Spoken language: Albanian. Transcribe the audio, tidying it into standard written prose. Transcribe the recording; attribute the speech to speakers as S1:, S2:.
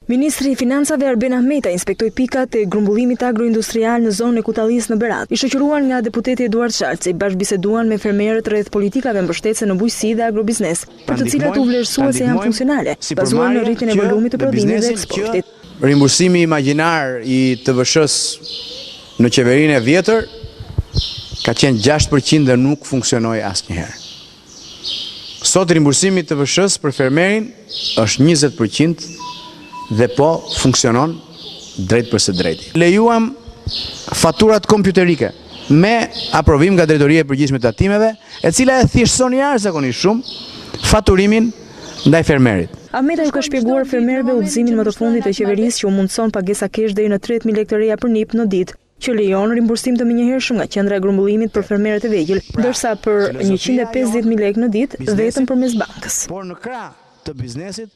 S1: Ministri i Financave Arben Ahmeta inspektoi pikat e grumbullimit agroindustrial në zonën e Kutallis në Berat. I shoqëruar nga deputeti Eduard Sharci, bashkëbiseduan me fermerët rreth politikave mbështetëse në bujqësi dhe agrobiznes, për të cilat u vlerësua se janë funksionale, bazuar në rritjen e volumit të prodhimit dhe eksportit.
S2: Rimbursimi imagjinar i TVSH-s në qeverinë e vjetër ka qenë 6% dhe nuk funksionoi asnjëherë. Sot rimbursimi i TVSH-s për fermerin është 20% dhe po funksionon drejt për së drejti. Lejuam faturat kompjuterike me aprovim nga Drejtoria e Përgjithshme të Tatimeve, e cila e thjeshtëson jashtëzakonisht shumë faturimin ndaj fermerit.
S1: Ahmeta ju ka shpjeguar fermerëve udhëzimin më të fundit të qeverisë që u mundson pagesa kesh deri në 30.000 lekë të reja për nip në ditë, që lejon rimbursim të menjëhershëm nga qendra e grumbullimit për fermerët e vegjël, ndërsa për 150.000 lekë në ditë vetëm përmes bankës.
S2: Por në krah të biznesit